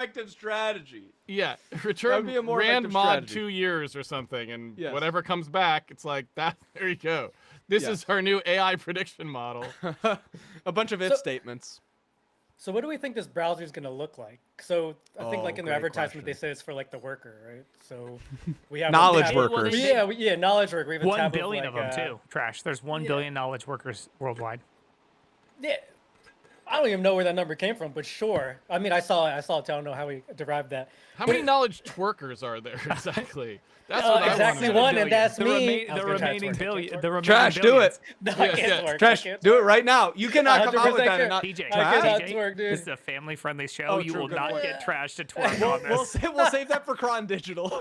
effective strategy. Yeah, That return would be a more rand effective mod strategy. 2 years or something, and Yes. whatever comes back, it's like that. There you go. This Yes. is our new AI prediction model. A bunch of if statements. So what do we think this browser is going to look like? So I think like in the great advertisement they question. say it's for like the worker, right? So we have Knowledge a tab- workers. Yeah, knowledge worker. We have a 1 tab billion of, of like, them too. Trash. There's 1 billion knowledge workers worldwide. Yeah. I don't even know where that number came from, but sure. I mean, I saw it. I don't know how we derived that. How many knowledge twerkers are there exactly? That's what I exactly want to know. one, and that's The, me. the remaining billion. The remaining Trash, do billions. it. No, I Yeah, can't yeah. twerk. Trash, I can't do it twerk. right now. You cannot come out with 100% that and not. TJ, I cannot TJ, twerk, dude. this is a family-friendly show. Oh, You true, will good not point. get trash to twerk on this. We'll save that for Cron Digital.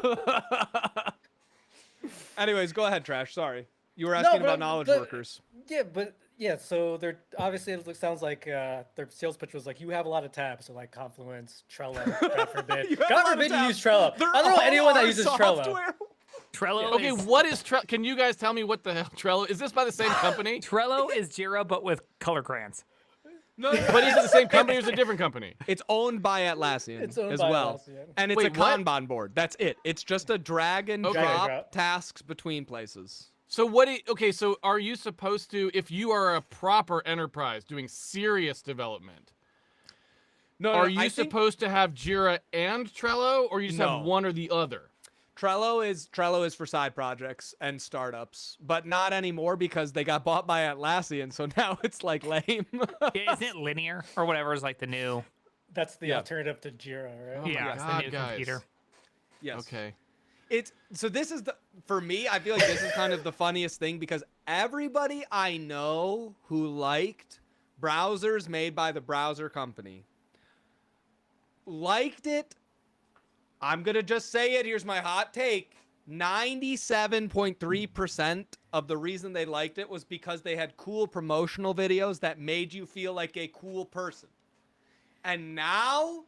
Anyways, go ahead, Trash. Sorry. You were asking about knowledge workers. Yeah, so they're obviously it sounds like their sales pitch was like you have a lot of tabs, so like Confluence, Trello, God forbid. God forbid you use Trello. I don't know anyone that uses Trello. Trello. Okay, is, what is Trello? Can you guys tell me what the hell Trello is? This by the same company? Trello is Jira, but with color crayons. No, But is it the same company or is it a different company? it's owned by Atlassian It's owned as by well. Atlassian. And it's Wait, a what? Kanban board. That's it. It's just a drag and Okay. drop tasks between places. So okay, so are you supposed to, if you are a proper enterprise doing serious development, No, are I you think supposed to have Jira and Trello, or you just have No. one or the other? Trello is for side projects and startups, but not anymore because they got bought by Atlassian, so now it's like lame. Yeah, isn't it linear or whatever is like the new? That's the Yeah. alternative to Jira, right? my Yeah, it's God, the new guys. computer. Yes. Okay. So this is for me, I feel like this is kind of the funniest thing because everybody I know who liked browsers made by the browser company liked it. I'm going to just say it. Here's my hot take. 97.3% of the reason they liked it was because they had cool promotional videos that made you feel like a cool person. And now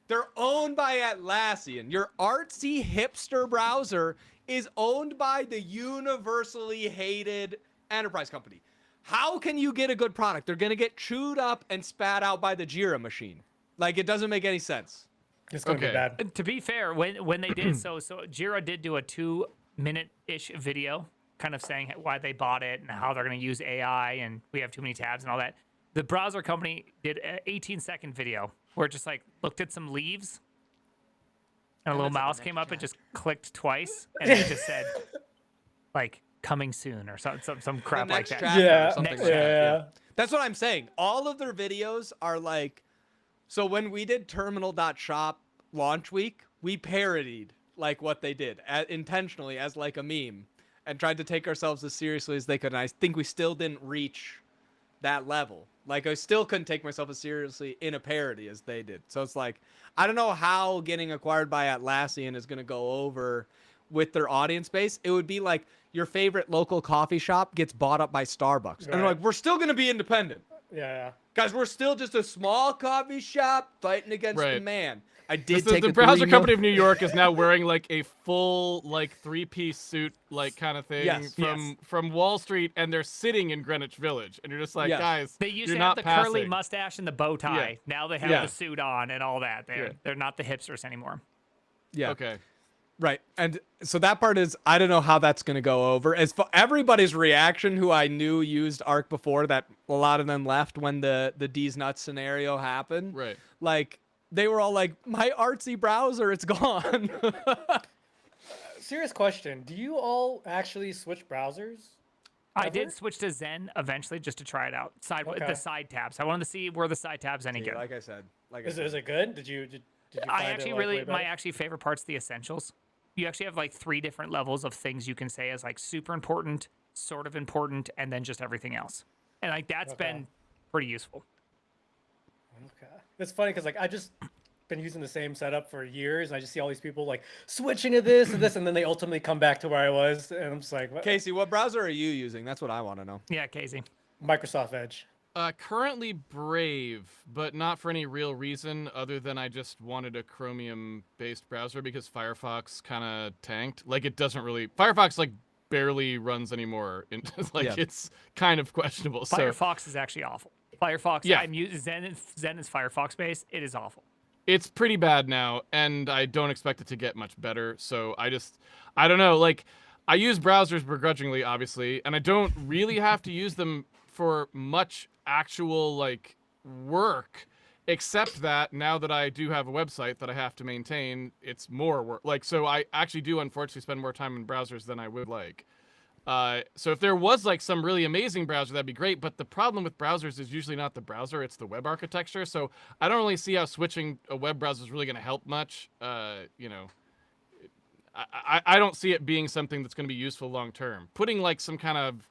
they're owned by Atlassian. Your artsy hipster browser is owned by the universally hated enterprise company. How can you get a good product? They're going to get chewed up and spat out by the Jira machine. Like, it doesn't make any sense. It's gonna be Okay. bad. To be fair, when they did so Jira did do a 2-minute-ish video, kind of saying why they bought it and how they're going to use AI and we have too many tabs and all that. The browser company did an 18-second video where it just like looked at some leaves and a little mouse came up and just clicked twice and it just said like coming soon or some crap The like next that. chapter or Yeah. something Next like that. Yeah. That's what I'm saying. All of their videos are like, so when we did terminal.shop launch week, we parodied like what they did intentionally as like a meme and tried to take ourselves as seriously as they could. And I think we still didn't reach that level. Like, I still couldn't take myself as seriously in a parody as they did. So it's like, I don't know how getting acquired by Atlassian is going to go over with their audience base. It would be like your favorite local coffee shop gets bought up by Starbucks. And they're Right. like, we're still going to be independent. Yeah. Guys, we're still just a small coffee shop fighting against the Right. man. I did The take a browser 3 company of New York is now wearing like a full like 3-piece suit like kind of thing Yes. from Wall Street, and they're sitting in Greenwich Village, and you're just like, Yes. guys, They used you're to have not the passing. curly mustache and the bow tie. Yeah. Now they have Yeah. the suit on and all that. Yeah. They're not the hipsters anymore. Yeah. Okay. Right. And so that part is, I don't know how that's going to go over. As for everybody's reaction who I knew used Arc before, that a lot of them left when the D's nuts scenario happened. Right. Like, they were all like, my artsy browser, it's gone. Serious question. Do you all actually switch browsers? I Ever? did switch to Zen eventually just to try it out. Okay. The side tabs. I wanted to see were the side tabs any good. Like I said. Is it good? Did you find I actually it, like, really way my better? actually favorite part's the essentials. You actually have like 3 different levels of things you can say as like super important, sort of important, and then just everything else. And like that's been pretty useful. Okay. It's funny because like I just been using the same setup for years, and I just see all these people like switching to this and this, and then they ultimately come back to where I was, and I'm just like, what? Casey, what browser are you using? That's what I want to know. Yeah, Casey. Microsoft Edge. Currently Brave, but not for any real reason other than I just wanted a Chromium-based browser because Firefox kind of tanked. Like, it doesn't really... Firefox, like, barely runs anymore. Like, it's kind of questionable. Firefox is actually awful. Firefox, Yeah. I'm using Zen is Firefox based. It is awful. It's pretty bad now, and I don't expect it to get much better. So I don't know. Like, I use browsers begrudgingly, obviously, and I don't really have to use them for much actual like work, except that now that I do have a website that I have to maintain, it's more work. Like, so I actually do unfortunately spend more time in browsers than I would like. So if there was like some really amazing browser, that'd be great. But the problem with browsers is usually not the browser, it's the web architecture. So I don't really see how switching a web browser is really going to help much. You know, I don't see it being something that's going to be useful long term. Putting like some kind of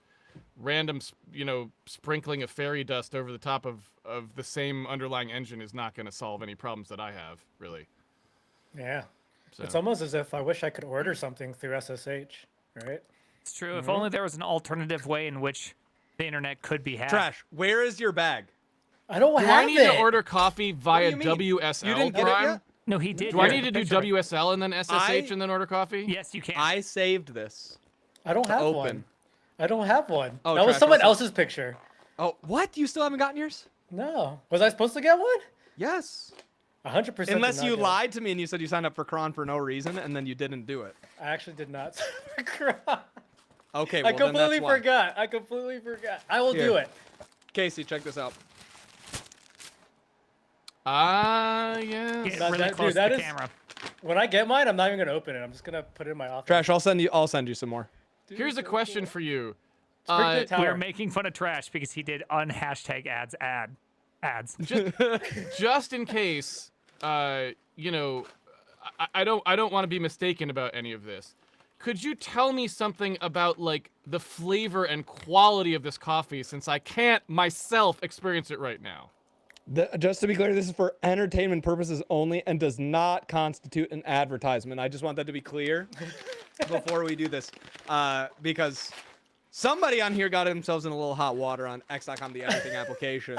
random, you know, sprinkling of fairy dust over the top of the same underlying engine is not going to solve any problems that I have, really. Yeah. So. It's almost as if I wish I could order something through SSH, right? It's true. If only there was an alternative way in which the internet could be hacked. Trash. Where is your bag? I don't Do have I need it. to order coffee via do you mean? WSL? You didn't get it Prime? yet? No, he did. Do I Here, need to do picture of it. WSL and then SSH and then order coffee? Yes, you can. I saved this. I don't have open. one. I don't have one. Oh, that was trash, someone what's up? else's picture. Oh, what? You still haven't gotten yours? No. Was I supposed to get one? Yes. 100%. Unless did not you get lied to me and you said you signed up for Cron for no reason and then you didn't do it. one. I actually did not. Okay, well I completely then that's why. forgot. I completely forgot. I will Here. do it. Casey, check this out. Yeah. Get That- really that- close dude, that to the is- camera. When I get mine, I'm not even gonna open it. I'm just gonna put it in my office. Trash, I'll send you some more. Dude, Here's a so question cool. for you. Sprinkler Uh, Tower. We're making fun of Trash because he did unhashtag ads. just in case, you know, I don't want to be mistaken about any of this. Could you tell me something about like the flavor and quality of this coffee, since I can't myself experience it right now? Just to be clear, this is for entertainment purposes only and does not constitute an advertisement. I just want that to be clear before we do this, because somebody on here got themselves in a little hot water on X.com, the everything application.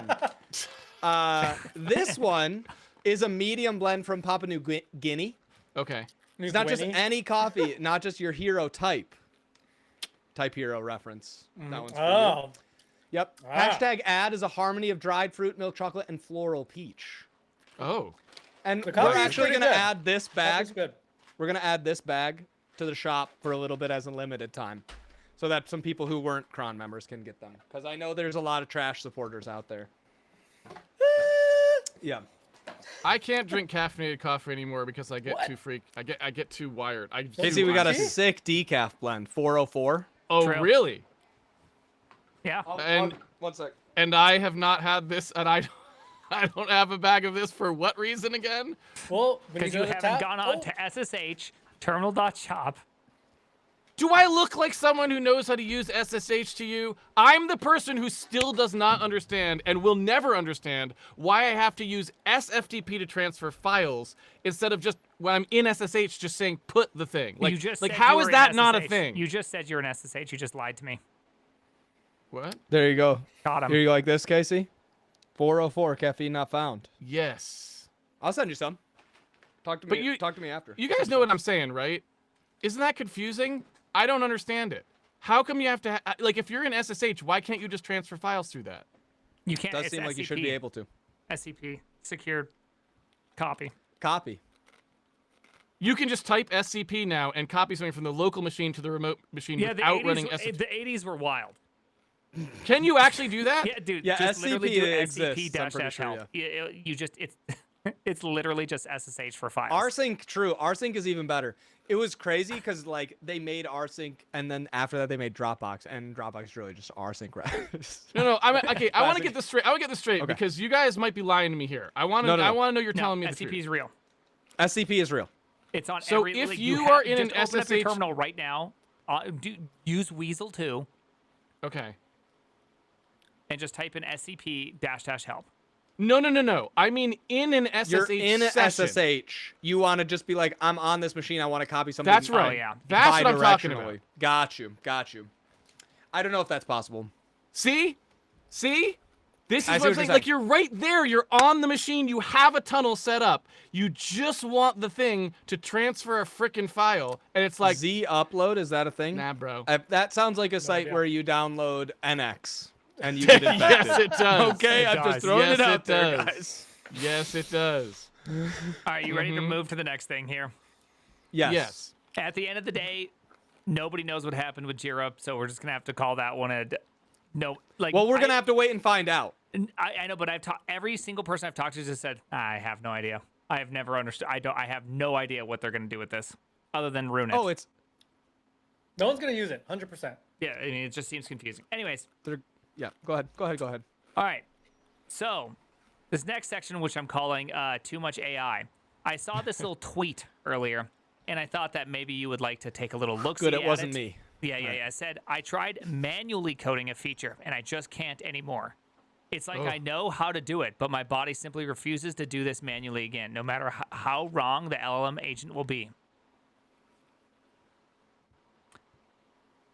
This one is a medium blend from Papua New Guinea. Okay. It's not just Winnie? any coffee, not just your hero type. Type hero reference. That one's for you. Oh. Yep. Wow. Hashtag ad is a harmony of dried fruit, milk chocolate, and floral peach. Oh. And The we're coffee's actually pretty going to good. add this That bag. was good. We're going to add this bag to the shop for a little bit as a limited time. So that some people who weren't Cron members can get them. Because I know there's a lot of trash supporters out there. Yeah. I can't drink caffeinated coffee anymore because I get What? too I get too wired. Casey, we got a Gee. sick decaf blend. 404. Oh, True. really? Yeah. And- one sec. And I have not had this, and I don't have a bag of this for what reason again? Well, when Because you you go to haven't the gone on to SSH, terminal.shop. Do I look like someone who knows how to use SSH to you? I'm the person who still does not understand and will never understand why I have to use SFTP to transfer files instead of just when I'm in SSH just saying put the thing. Like, you just like said how you is were that in not a SSH. thing? You just said you're in SSH. You just lied to me. What? There you go. Got him. Here you go like this, Casey. 404, caffeine not found. Yes. I'll send you some. Talk to But me. you- Talk to me after. You guys know what I'm saying, right? Isn't that confusing? I don't understand it. How come you have to, like, if you're in SSH, why can't you just transfer files through that? You can't. Does it's seem like you should be SCP. able to. SCP, secured copy. Copy. You can just type SCP now and copy something from the local machine to the remote machine Yeah, the without 80s, running SCP. the 80s were wild. Can you actually do that? Yeah, dude. Yeah, just literally do SCP SCP exists, I'm dash pretty dash sure, help. You just it's it's literally just SSH for files. rsync, true. Rsync is even better. It was crazy because like they made rsync and then after that they made Dropbox and Dropbox is really just rsync. No. I want to Classic. get this straight. I want to get this straight Okay. because you guys might be lying to me here. I want to. No. I want to know you're no, telling me the SCP truth. is real. SCP is real. It's on So every. if like, you have, are in just an open up your SSH terminal right now, use Weasel 2 Okay. and just type in SCP dash dash help. No. I mean in an SSH You're in a session. SSH. You want to just be like, I'm on this machine. I want to copy something. That's right. Oh, yeah. That's what I'm talking about. bidirectionally. Got you. I don't know if that's possible. See? This I is see what I'm what saying. you're Like, saying. you're right there. You're on the machine. You have a tunnel set up. You just want the thing to transfer a frickin' file. And it's like, Z upload, is that a thing? nah, bro. That sounds like a site idea. where you download NX and you get infected. Yes, it does. Okay, It I'm does. just throwing Yes, it out it there, does. guys. Yes, it does. All right, you ready to move to the next thing here? Yes. At the end of the day, nobody knows what happened with Jira, so we're just gonna have to call that one a no. Like, Well, we're gonna have to wait and find out. I know, but I've talked. Every single person I've talked to just said, I have no idea. I have never understood. I have no idea what they're gonna do with this, other than ruin it. Oh, it's No one's gonna use it. 100%. Yeah, I mean, it just seems confusing. Anyways, yeah. Go ahead. all right. So, this next section, which I'm calling "Too Much AI," I saw this little tweet earlier, and I thought that maybe you would like to take a little look. Good, it wasn't me. Yeah. I said I tried manually coding a feature, and I just can't anymore. It's like I know how to do it, but my body simply refuses to do this manually again, no matter how wrong the LLM agent will be.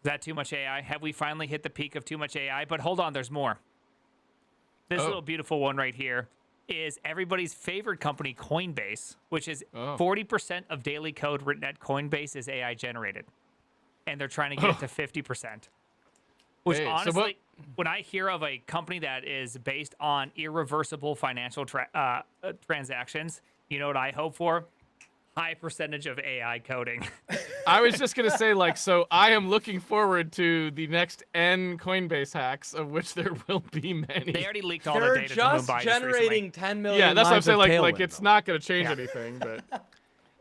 Is that too much AI? Have we finally hit the peak of too much AI? But hold on, there's more. This little beautiful one right here is everybody's favorite company, Coinbase, which is 40% of daily code written at Coinbase is AI generated. And they're trying to get it to 50%. Which honestly, when I hear of a company that is based on irreversible financial transactions, you know what I hope for? High percentage of AI coding. I was just gonna say, like, so I am looking forward to the next N Coinbase hacks, of which there will be many. They already leaked all the data to Mumbai just generating 10 million. Yeah, that's what I'm saying. Like Tailwind, it's not gonna change anything, but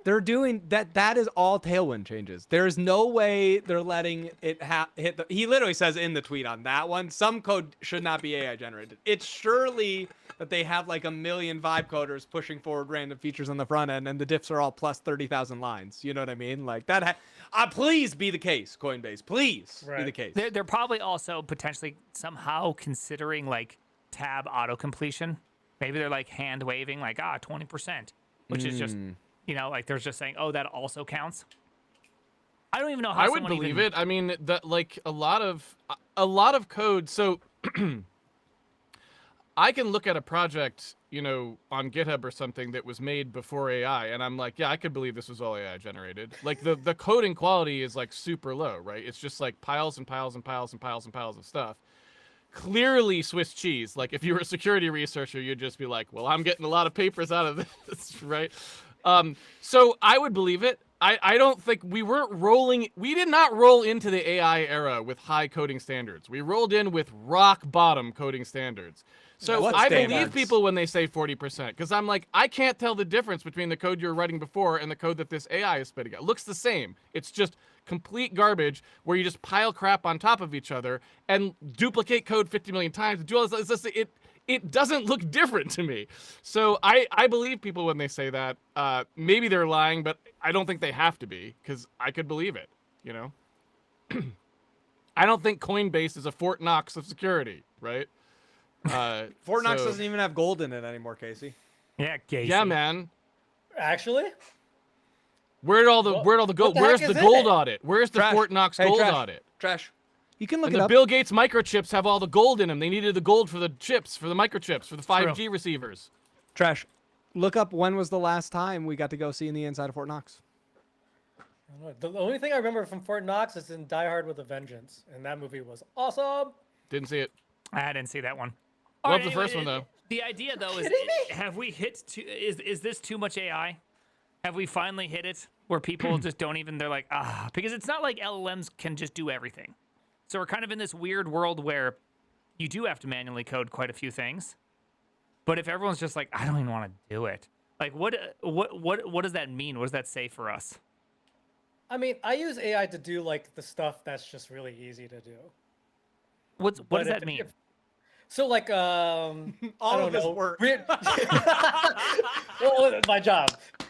they're doing that. That is all Tailwind changes. There is no way they're letting it hit the. He literally says in the tweet on that one, some code should not be AI generated. It's surely that they have like a million vibe coders pushing forward random features on the front end, and the diffs are all plus 30,000 lines. You know what I mean? Like that. Please be the case, Coinbase. Please be the case. They're probably also potentially somehow considering like tab auto completion. Maybe they're like hand waving like 20%, which is just. You know, like there's just saying, oh, that also counts. I don't even know how I would believe it. I mean, that like a lot of code. So I can look at a project, you know, on GitHub or something that was made before AI, and I'm like, yeah, I could believe this was all AI generated. Like the coding quality is like super low, right? It's just like piles and piles and piles and piles and piles of stuff. Clearly Swiss cheese. Like if you were a security researcher, you'd just be like, well, I'm getting a lot of papers out of this, right? So I would believe it. I don't think we did not roll into the AI era with high coding standards. We rolled in with rock bottom coding standards. So I believe people when they say 40%, because I'm like, I can't tell the difference between the code you're writing before and the code that this AI is spitting out. It looks the same. It's just complete garbage where you just pile crap on top of each other and duplicate code 50 million times. Do all this. It doesn't look different to me. So I believe people when they say that. Maybe they're lying, but I don't think they have to be, because I could believe it, you know? I don't think Coinbase is a Fort Knox of security, right? Fort Knox doesn't even have gold in it anymore, Casey. Yeah, Casey. Yeah, man. Actually? Where'd all the gold? Where's the gold audit? Where's the Fort Knox gold audit? Trash. You can look and it the up. Bill Gates microchips have all the gold in them. They needed the gold for the chips, for the microchips, for the 5G receivers. Trash. Look up when was the last time we got to go see in the inside of Fort Knox. The only thing I remember from Fort Knox is in Die Hard with a Vengeance, and that movie was awesome. Didn't see it. I didn't see that one. Love the first one though. The idea though is, have we hit? Is this too much AI? Have we finally hit it where people just don't even? They're like because it's not like LLMs can just do everything. So we're kind of in this weird world where you do have to manually code quite a few things. But if everyone's just like, I don't even want to do it, like what does that mean? What does that say for us? I mean, I use AI to do like the stuff that's just really easy to do. What does that mean? So like all of this work. Well, my job.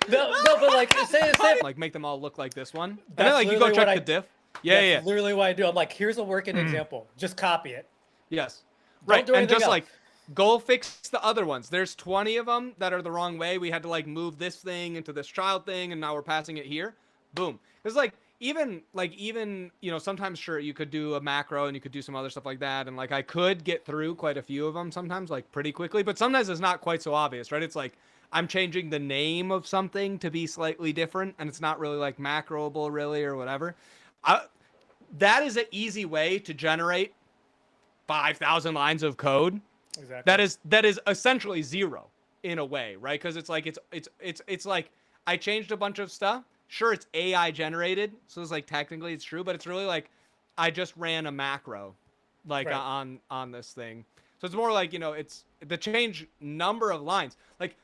No, but like say like make them all look like this one. And then like you go check the diff. That's literally what I do. I'm like, here's a working example. Just copy it. Yes. Right. And just like go fix the other ones. There's 20 of them that are the wrong way. We had to like move this thing into this child thing, and now we're passing it here. Boom. It's like even you know, sometimes sure you could do a macro and you could do some other stuff like that, and like I could get through quite a few of them sometimes like pretty quickly, but sometimes it's not quite so obvious, right? It's like I'm changing the name of something to be slightly different, and it's not really like macroable really or whatever. That is an easy way to generate 5,000 lines of code. Exactly. That is essentially zero. in a way, right? Because it's like it's like I changed a bunch of stuff. Sure, it's AI generated, so it's like technically it's true, but it's really like I just ran a macro, like Right. on this thing. So it's more like, it's the change number of lines. Like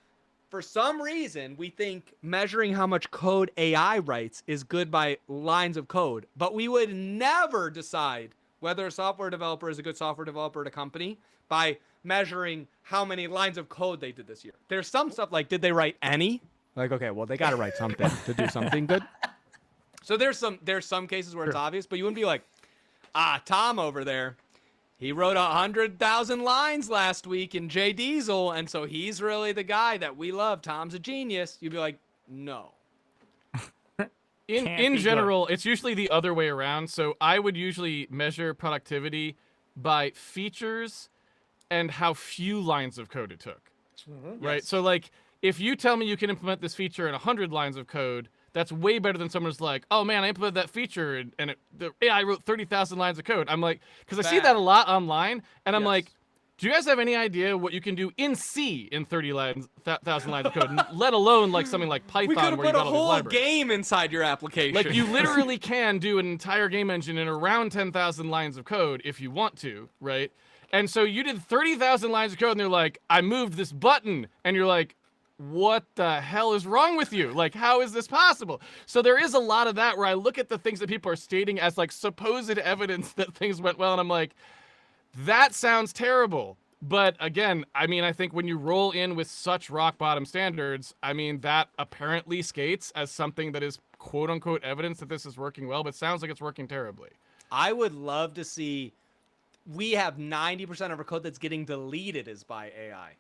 for some reason, we think measuring how much code AI writes is good by lines of code, but we would never decide whether a software developer is a good software developer at a company by measuring how many lines of code they did this year. There's some stuff like, did they write any? Like, okay, well, they got to write something to do something good. So there's some cases where it's obvious, but you wouldn't be like, Tom over there, he wrote 100,000 lines last week in J Diesel, and so he's really the guy that we love. Tom's a genius. You'd be like, no. In general, it's usually the other way around. So I would usually measure productivity by features and how few lines of code it took. Right? Yes. So like if you tell me you can implement this feature in 100 lines of code, that's way better than someone who's like, oh man, I implemented that feature and the AI wrote 30,000 lines of code. I'm like, because I see that a lot online, and I'm like, do you guys have any idea what you can do in C in 30,000 lines of code, let alone like something like Python? We could have where you put a got all these whole libraries? game inside your application. Like you literally can do an entire game engine in around 10,000 lines of code if you want to, right? And so you did 30,000 lines of code, and they're like, I moved this button, and you're like, what the hell is wrong with you? Like, how is this possible? So there is a lot of that where I look at the things that people are stating as like supposed evidence that things went well, and I'm like, that sounds terrible. But again, I mean, I think when you roll in with such rock bottom standards, I mean, that apparently skates as something that is quote unquote evidence that this is working well, but sounds like it's working terribly. I would love to see, we have 90% of our code that's getting deleted is by AI.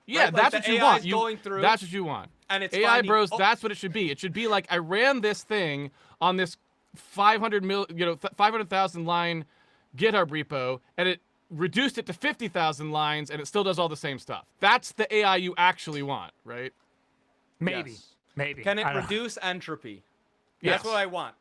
Yeah, Right? Like that's the what you AI want. is going through, That's what you want. and it's AI finding, bros. That's what it should be. It should be like I ran this thing on this 500,000 line GitHub repo, and it reduced it to 50,000 lines, and it still does all the same stuff. That's the AI you actually want, right? Maybe. Yes. Maybe. Can it I don't know. reduce entropy? Yes. That's what I want.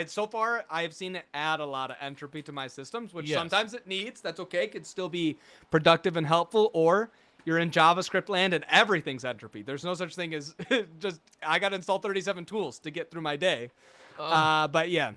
So far, I have seen it add a lot of entropy to my systems, which Yes. sometimes it needs. That's okay. It could still be productive and helpful. Or you're in JavaScript land and everything's entropy. There's no such thing as just, I got to install 37 tools to get through my day. But yeah,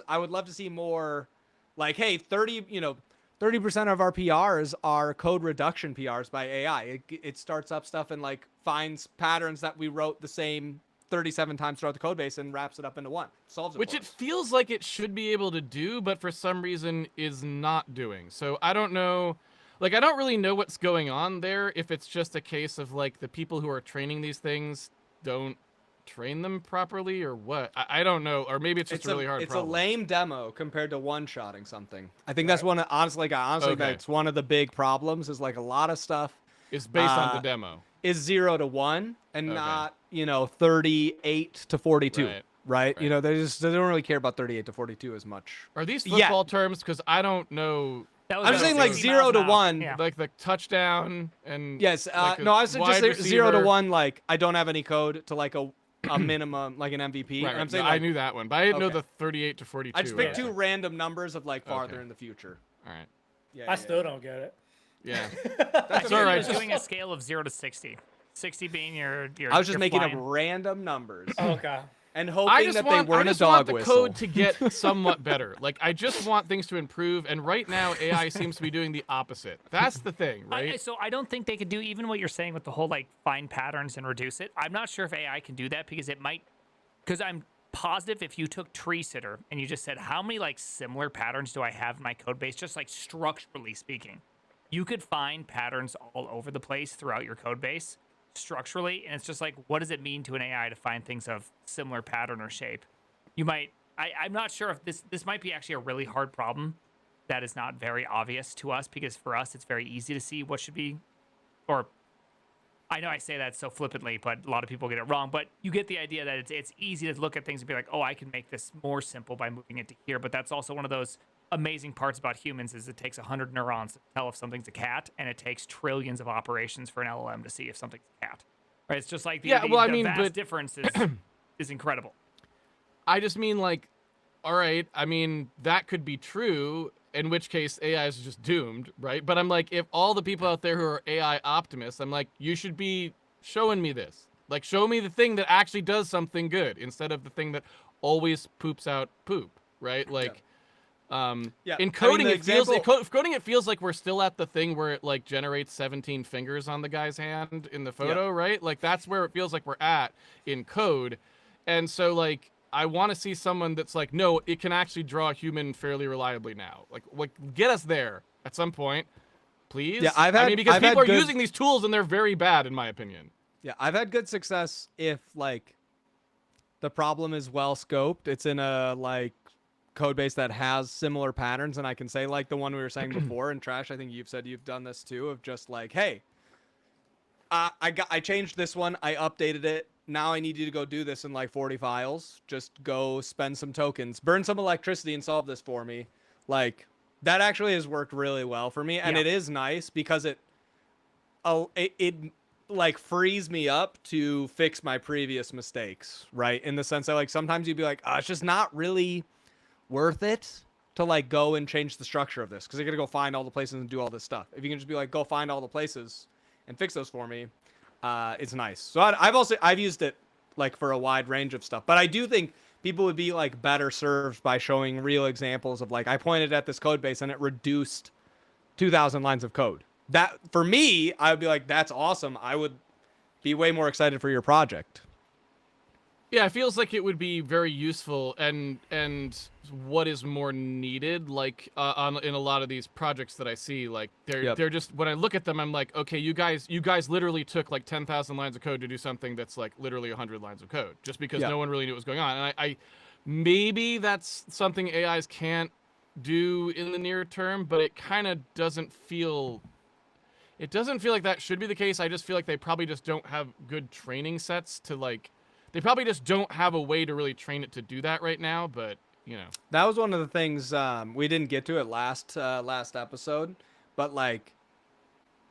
I would love to see more like, hey, 30% of our PRs are code reduction PRs by AI. It starts up stuff and like finds patterns that we wrote the same 37 times throughout the code base and wraps it up into one. Solves it. Which for it us. feels like it should be able to do, but for some reason is not doing. So I don't know. Like, I don't really know what's going on there, if it's just a case of, like, the people who are training these things don't train them properly or what. I don't know. Or maybe it's just a really hard problem. It's a lame demo compared to one-shotting something. I think that's one of, honestly, that's one of the big problems is, like, a lot of stuff It's based on the demo. is 0 to 1 and not, 38 to 42. Right? They don't really care about 38 to 42 as much. Are these football terms? Because I don't know. I'm saying like 0 to 1. Yeah. Like the touchdown and yes. like No, I was just receiver. 0 to 1. Like I don't have any code to like a minimum, like an MVP. Right, And I'm saying I like, knew that one, but I didn't know the 38 to 42. I just picked two random numbers of like farther Okay. in the future. All right. Yeah. I still don't get it. Yeah. That's all right. Just doing a scale of 0 to 60. 60 being your I was just your making up flying. random numbers Okay. and I hoping just that want, they weren't I just a want dog the whistle. code to get somewhat better. Like, I just want things to improve, and right now AI seems to be doing the opposite. That's the thing, right? So I don't think they could do even what you're saying with the whole like find patterns and reduce it. I'm not sure if AI can do that because it might. Because I'm positive if you took Tree Sitter and you just said how many like similar patterns do I have in my code base, just like structurally speaking, you could find patterns all over the place throughout your code base structurally, and it's just like, what does it mean to an AI to find things of similar pattern or shape? You might. I'm not sure if this might be actually a really hard problem that is not very obvious to us, because for us it's very easy to see what should be, or I know I say that so flippantly, but a lot of people get it wrong. But you get the idea that it's easy to look at things and be like, oh, I can make this more simple by moving it to here. But that's also one of those amazing parts about humans is it takes 100 neurons to tell if something's a cat, and it takes trillions of operations for an LLM to see if something's a cat. Right? It's just like the vast difference is incredible. I just mean, like, all right, I mean, that could be true, in which case AI is just doomed, right? But I'm like, if all the people out there who are AI optimists, I'm like, you should be showing me this. Like, show me the thing that actually does something good instead of the thing that always poops out poop, right? Like, in coding, coding it feels like we're still at the thing where it like generates 17 fingers on the guy's hand in the photo, right? Like that's where it feels like we're at in code, and so like I want to see someone that's like, no, it can actually draw a human fairly reliably now. Like get us there at some point, please. Yeah, I mean, because people are using these tools and they're very bad in my opinion. Yeah, I've had good success if like the problem is well scoped. It's in a like code base that has similar patterns, and I can say like the one we were saying before in Trash. I think you've said you've done this too, of just like, hey, I changed this one, I updated it. Now I need you to go do this in like 40 files. Just go spend some tokens, burn some electricity, and solve this for me. Like that actually has worked really well for me, and it is nice because it like frees me up to fix my previous mistakes, right? In the sense that like sometimes you'd be like, oh, it's just not really worth it to like go and change the structure of this because you're gonna go find all the places and do all this stuff. If you can just be like, go find all the places and fix those for me, it's nice. So I've used it like for a wide range of stuff, but I do think people would be like better served by showing real examples of like, I pointed at this code base and it reduced 2,000 lines of code. That for me, I would be like, that's awesome. I would be way more excited for your project. Yeah, it feels like it would be very useful and what is more needed, like in a lot of these projects that I see, like they're just, when I look at them, I'm like, okay, you guys literally took like 10,000 lines of code to do something that's like literally 100 lines of code, just because no one really knew what was going on. And I maybe that's something AIs can't do in the near term, but it kind of doesn't feel. It doesn't feel like that should be the case. I just feel like they probably just don't have good training sets to like. They probably just don't have a way to really train it to do that right now, but, you know. That was one of the things we didn't get to it last episode, but like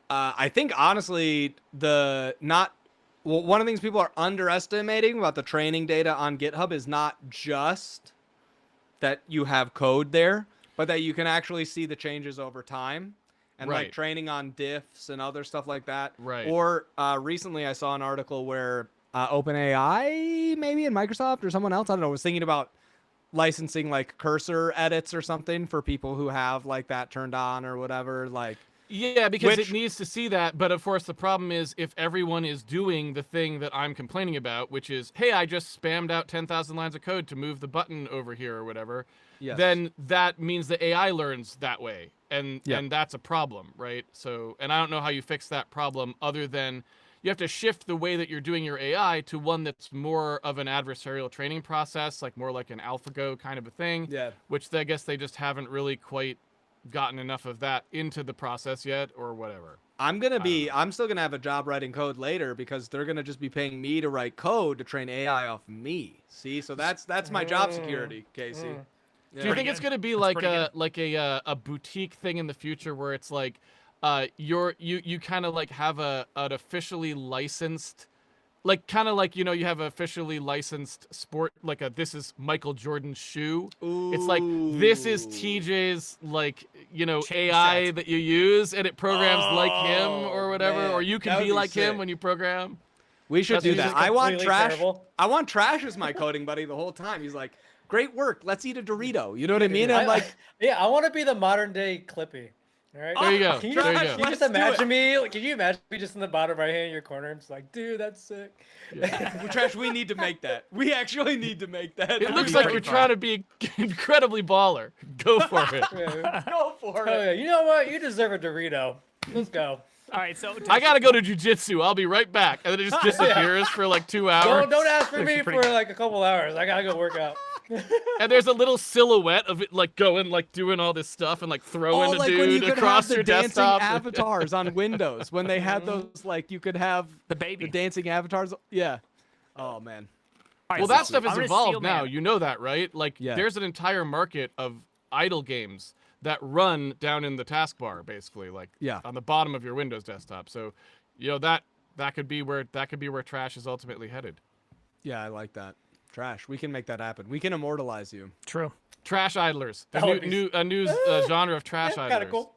I think honestly one of the things people are underestimating about the training data on GitHub is not just that you have code there, but that you can actually see the changes over time. And like training on diffs and other stuff like that. Right. Or recently I saw an article where OpenAI, maybe, and Microsoft or someone else, I don't know, was thinking about licensing like cursor edits or something for people who have like that turned on or whatever. Like, yeah, because it needs to see that. But of course, the problem is if everyone is doing the thing that I'm complaining about, which is, hey, I just spammed out 10,000 lines of code to move the button over here or whatever, then that means the AI learns that way. And that's a problem, right? So, and I don't know how you fix that problem other than you have to shift the way that you're doing your AI to one that's more of an adversarial training process, like more like an AlphaGo kind of a thing. Yeah. Which I guess they just haven't really quite gotten enough of that into the process yet, or whatever. I'm still gonna have a job writing code later because they're gonna just be paying me to write code to train AI off me. See, so that's my job security, Casey. Yeah. Do you think it's gonna be like a boutique thing in the future where it's like you kind of like have an officially licensed, like kind of like, you know, you have an officially licensed sport, like this is Michael Jordan's shoe. Ooh. It's like, this is TJ's, like, you know, AI that you use and it programs like him or whatever, man, or you can be like him when you program. We should do that. I want Trash. Terrible. I want Trash as my coding buddy the whole time. He's like, great work. Let's eat a Dorito. You know what I mean? I'm like, I want to be the modern day Clippy. All right. There you go. Can you just imagine me? Like, can you imagine me just in the bottom right hand in your corner and just like, dude, that's sick. Yeah. Trash, we need to make that. We actually need to make that. It looks like you're trying to be incredibly baller. Go for it. Go for it. Yeah. You know what? You deserve a Dorito. Let's go. All right, so I gotta go to jujitsu. I'll be right back, and then it just disappears for like 2 hours. Don't ask for me for like a couple hours. I gotta go work out. And there's a little silhouette of it, like going, like doing all this stuff and like throwing a dude across your desktop. Avatars on Windows when they had those, like you could have the dancing avatars. Yeah. Oh man. Right, well, that stuff is evolved now. You know that, right? Like, there's an entire market of idle games that run down in the taskbar, basically, like on the bottom of your Windows desktop. So, you know, that could be where Trash is ultimately headed. Yeah, I like that. Trash. We can make that happen. We can immortalize you. True. Trash idlers. That would be- A new genre of trash idlers. Kind of cool.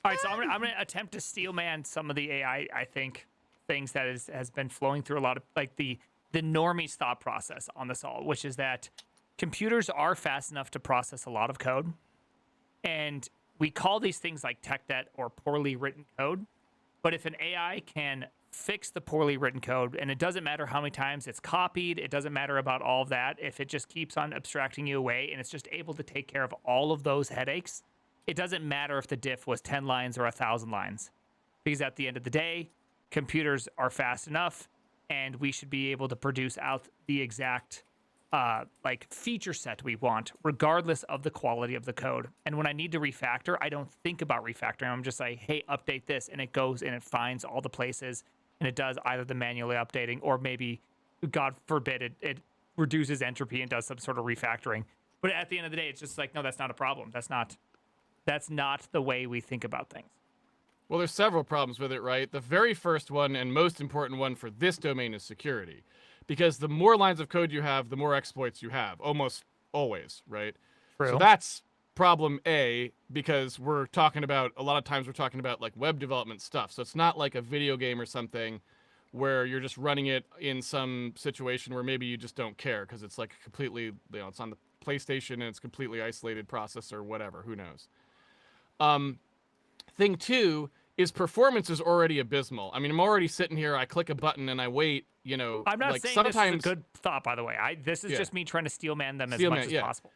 All right, so I'm gonna attempt to steel man some of the AI. I think things that has been flowing through a lot of like the normies thought process on this all, which is that computers are fast enough to process a lot of code, and we call these things like tech debt or poorly written code. But if an AI can fix the poorly written code, and it doesn't matter how many times it's copied, it doesn't matter about all of that, if it just keeps on abstracting you away and it's just able to take care of all of those headaches, it doesn't matter if the diff was 10 lines or 1,000 lines. Because at the end of the day, computers are fast enough, and we should be able to produce out the exact like feature set we want, regardless of the quality of the code. And when I need to refactor, I don't think about refactoring. I'm just like, hey, update this, and it goes and it finds all the places, and it does either the manually updating or maybe, God forbid, it reduces entropy and does some sort of refactoring. But at the end of the day, it's just like, no, that's not a problem. That's not the way we think about things. Well, there's several problems with it, right? The very first one and most important one for this domain is security. Because the more lines of code you have, the more exploits you have, almost always, right? True. So that's problem A, because a lot of times we're talking about like web development stuff. So it's not like a video game or something where you're just running it in some situation where maybe you just don't care because it's like completely, it's on the PlayStation and it's completely isolated process or whatever, who knows. Thing two is performance is already abysmal. I mean, I'm already sitting here, I click a button and I wait, I'm not like saying sometimes this is a good thought, by the way. This is just me trying to steel man them as much as possible.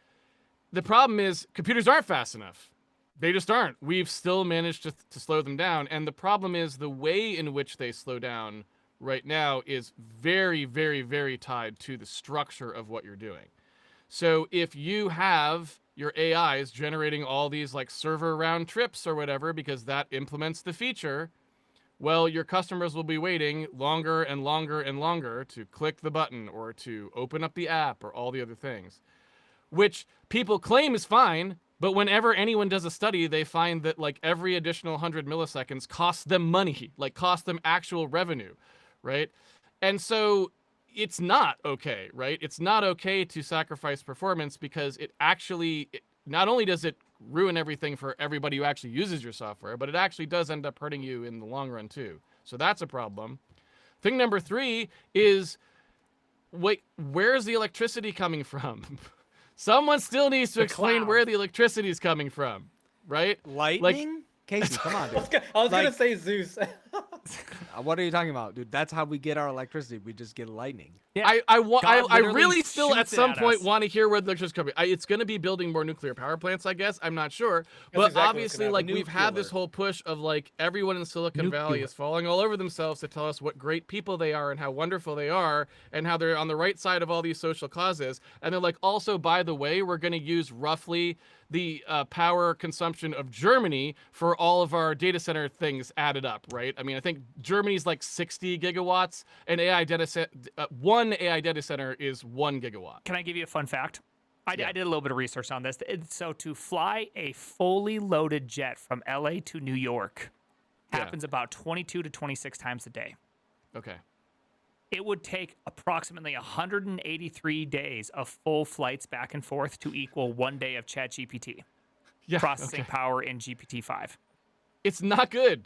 The problem is computers aren't fast enough. They just aren't. We've still managed to slow them down. And the problem is the way in which they slow down right now is very, very, very tied to the structure of what you're doing. So if you have your AIs generating all these like server round trips or whatever, because that implements the feature, well, your customers will be waiting longer and longer and longer to click the button or to open up the app or all the other things, which people claim is fine. But whenever anyone does a study, they find that like every additional 100 milliseconds costs them money, like costs them actual revenue, right? And so it's not okay, right? It's not okay to sacrifice performance because not only does it ruin everything for everybody who actually uses your software, but it actually does end up hurting you in the long run too. So that's a problem. Thing number 3 is, wait, where's the electricity coming from? Someone still needs to explain where the electricity is coming from, right? Lightning? Like, Casey, come on, dude. I was gonna say Zeus. What are you talking about, dude? That's how we get our electricity. We just get lightning. Yeah. I literally really still at shoots it some at point us. want to hear where the electricity is coming. It's going to be building more nuclear power plants, I guess. I'm not sure. But exactly what's obviously, gonna like, happen. we've had this whole push of, like, everyone in Silicon Valley is falling all over themselves to tell us what great people they are and how wonderful they are and how they're on the right side of all these social causes. And they're like, also, by the way, we're going to use roughly the power consumption of Germany for all of our data center things added up, right? I mean, I think Germany's like 60 gigawatts, and one AI data center is 1 gigawatt. Can I give you a fun fact? I did a little bit of research on this. So to fly a fully loaded jet from LA to New York happens about 22 to 26 times a day. Okay. It would take approximately 183 days of full flights back and forth to equal 1 day of ChatGPT processing power in GPT-5. It's not good,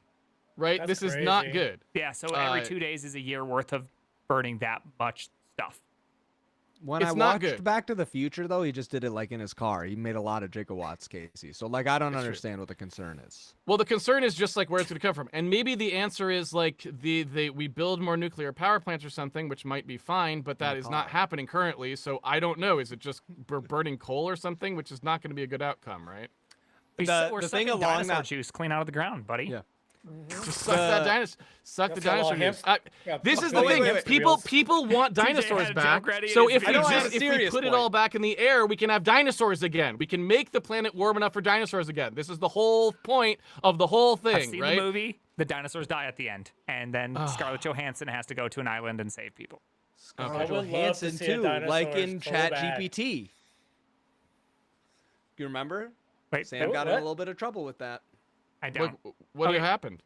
right? That's this is crazy. not good. Yeah, so every 2 days is a year worth of burning that much stuff. When It's I not watched good. Back to the Future, though, he just did it like in his car. He made a lot of gigawatts, Casey. So, like, I don't understand what the concern is. Well, the concern is just like where it's going to come from, and maybe the answer is like we build more nuclear power plants or something, which might be fine, but that is not happening currently. So I don't know. Is it just burning coal or something, which is not going to be a good outcome, right? We're the thing sucking along dinosaur that- juice clean out of the ground, buddy. Yeah. Just suck that dinosaur. Suck the That's how dinosaur juice. This is the wait, thing. wait, wait. People want dinosaurs had a back. joke ready in So his if we video. just put it all back in the air, we can have dinosaurs again. We can make the planet warm enough for dinosaurs again. This is the whole point of the whole thing, I've seen right? the movie. The dinosaurs die at the end, and then Scarlett Johansson has to go to an island and save people. Scarlett would love to Johansson, see a too, dinosaur like in so bad. ChatGPT. You remember? Wait, Sam got in a what? little bit of trouble with that. I don't. What Okay. happened?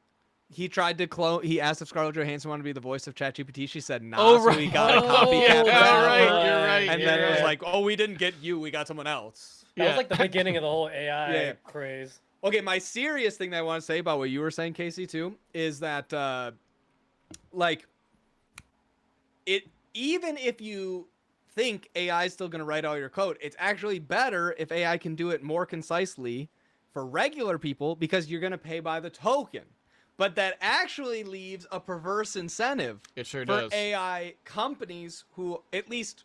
He tried to clone. He asked if Scarlett Johansson wanted to be the voice of ChatGPT. She said, "Nah." Oh, So right. he got a Oh, copycat. yeah, version of right, her. you're right. And then it was Yeah. like, oh, we didn't get you, we got someone else. That was like the beginning of the whole AI Yeah. craze. Okay, my serious thing that I want to say about what you were saying, Casey, too, is that, like, even if you think AI is still going to write all your code, it's actually better if AI can do it more concisely for regular people because you're going to pay by the token. But that actually leaves a perverse incentive It sure for does. AI companies who, at least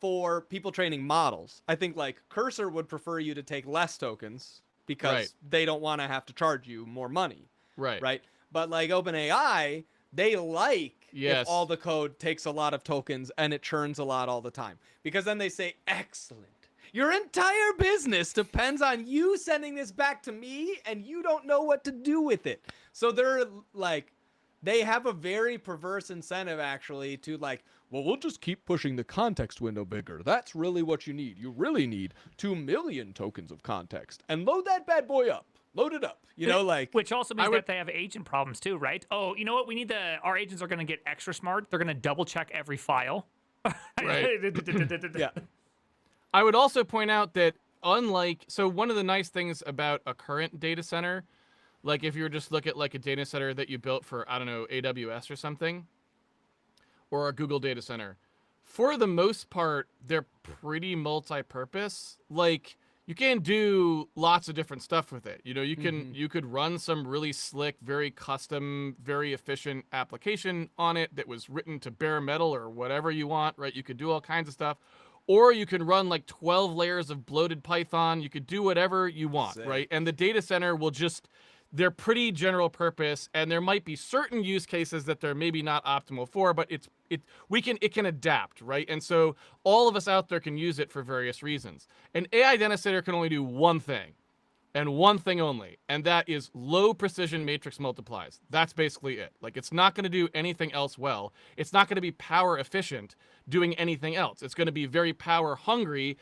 for people training models, I think like Cursor would prefer you to take less tokens because Right. they don't want to have to charge you more money. Right. Right. But like OpenAI, they like Yes. if all the code takes a lot of tokens and it churns a lot all the time. Because then they say, excellent. Your entire business depends on you sending this back to me and you don't know what to do with it. So they're like, they have a very perverse incentive actually to like, well, we'll just keep pushing the context window bigger. That's really what you need. You really need 2 million tokens of context. And load that bad boy up. Load it up. You know, like... Which also means that they have agent problems too, right? Oh, you know what? Our agents are going to get extra smart. They're going to double check every file. Right. Yeah. I would also point out that so one of the nice things about a current data center, like if you were just look at like a data center that you built for, I don't know, AWS or something, or a Google data center, for the most part, they're pretty multi-purpose. Like you can do lots of different stuff with it. You know, you could run some really slick, very custom, very efficient application on it that was written to bare metal or whatever you want, right? You could do all kinds of stuff. Or you can run like 12 layers of bloated Python. You could do whatever you want, Sick. right? And the data center will they're pretty general purpose, and there might be certain use cases that they're maybe not optimal for, but it can adapt, right? And so all of us out there can use it for various reasons. An AI data center can only do one thing, and one thing only, and that is low precision matrix multiplies. That's basically it. Like it's not going to do anything else well. It's not going to be power efficient doing anything else. It's going to be very power hungry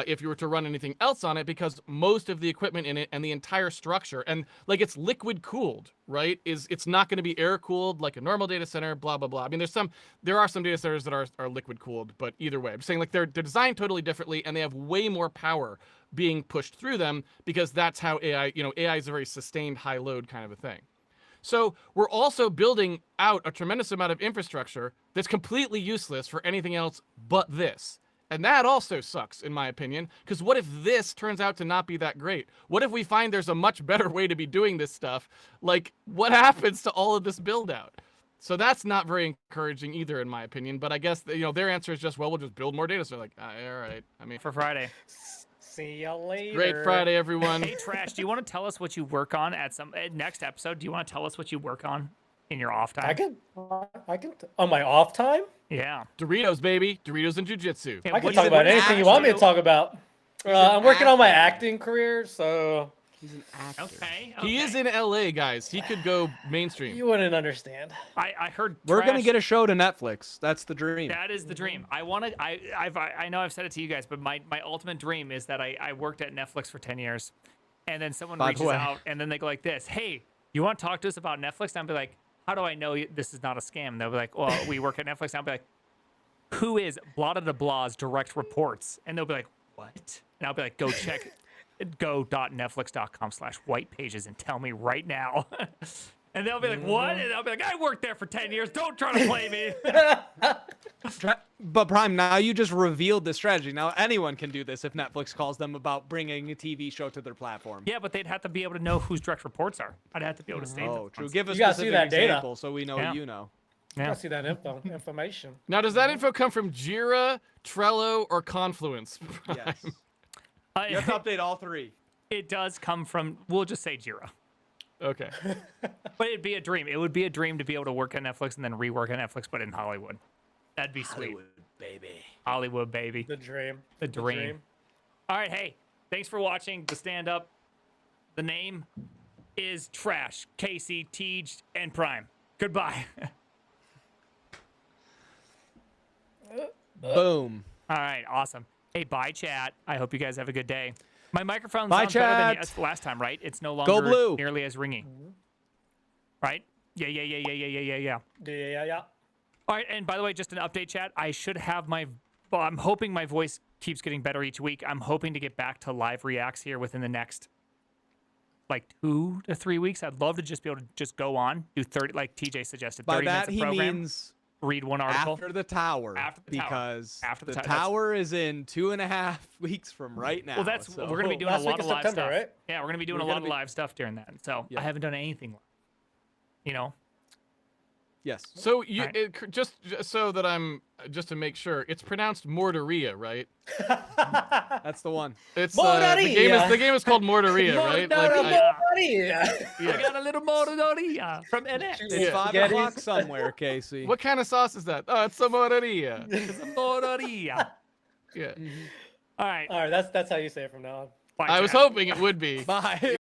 if you were to run anything else on it, because most of the equipment in it and the entire structure, and like it's liquid cooled, right? It's not going to be air cooled like a normal data center, blah, blah, blah. I mean, there are some data centers that are liquid cooled, but either way, I'm saying like they're designed totally differently and they have way more power being pushed through them because that's how AI is a very sustained high load kind of a thing. So we're also building out a tremendous amount of infrastructure that's completely useless for anything else but this. And that also sucks, in my opinion, because what if this turns out to not be that great? What if we find there's a much better way to be doing this stuff? Like, what happens to all of this build out? So that's not very encouraging either, in my opinion. But I guess their answer is just, well, we'll just build more data. So like, all right. I mean, For Friday. See ya later. Great Friday, everyone. Hey, Trash, do you want to tell us what you work on at next episode? Do you want to tell us what you work on in your off time? I can on my off time. Yeah. Doritos, baby. Doritos and jiu-jitsu. Yeah, I can what talk is it- about what is anything it you want me to do? talk about. an I'm working on my actor. acting career, so He's an actor. Okay. He is in LA, guys. He could go mainstream. you wouldn't understand. I heard. We're going to Trash- get a show to Netflix. That's the dream. That is the dream. I know I've said it to you guys, but my ultimate dream is that I worked at Netflix for 10 years, and then someone By the reaches way. out, and then they go like this: "Hey, you want to talk to us about Netflix?" And I'll be like, "How do I know this is not a scam?" They'll be like, "Well, we work at Netflix." And I'll be like, "Who is blah blah blah's direct reports?" And they'll be like, "What?" And I'll be like, "Go check." Go.netflix.com/white pages and tell me right now. And they'll be like, what? And I'll be like, I worked there for 10 years. Don't try to play me. But Prime, now you just revealed the strategy. Now anyone can do this if Netflix calls them about bringing a TV show to their platform. Yeah, but they'd have to be able to know whose direct reports are. I'd have to be able to state Oh, them. true. Give us You gotta see specific that data. example so we know Yeah. you know. Yeah. I see that information. Now, does that info come from Jira, Trello, or Confluence? Yes. You have to update all three. It does come from, we'll just say Jira. Okay. But it'd be a dream. It would be a dream to be able to work at Netflix and then rework at Netflix, but in Hollywood. That'd be sweet. Baby. Hollywood, baby. The dream. The dream. All right, hey, thanks for watching The Stand Up. The name is Trash, Casey, Tej, and Prime. Goodbye. Boom. All right, awesome. Hey, bye, chat. I hope you guys have a good day. My microphone Bye, sounds better chat. than last time, right? It's no longer blue. nearly as ringy. Right? Yeah. Yeah. All right, and by the way, just an update, chat. I should have my Well, I'm hoping my voice keeps getting better each week. I'm hoping to get back to live reacts here within the next like 2 to 3 weeks. I'd love to just be able to just go on, do 30, like TJ suggested, 30 By minutes that of he program, means read one article. after the tower. After the tower. because After the the tower. tower is in 2.5 weeks from right now. Well, that's so. we're gonna be doing Last a lot week of of live September, stuff. right? Yeah, we're gonna be doing We're a lot gonna of be- live stuff during that. So Yeah. I haven't done anything. Yes. So you Right. just so that I'm just to make sure, it's pronounced Mortaria, right? That's the one. It's Mortaria. the game is called Mortaria, right? Mortaria. Yeah. I got a little motoria from NX. It's Yeah. 5 Spaghettis. o'clock somewhere, Casey. What kind of sauce is that? Oh, it's the Mortaria. It's a motoria. Yeah. All right. All right, that's how you say it from now on. Bye, I was chat. hoping it would be. Bye.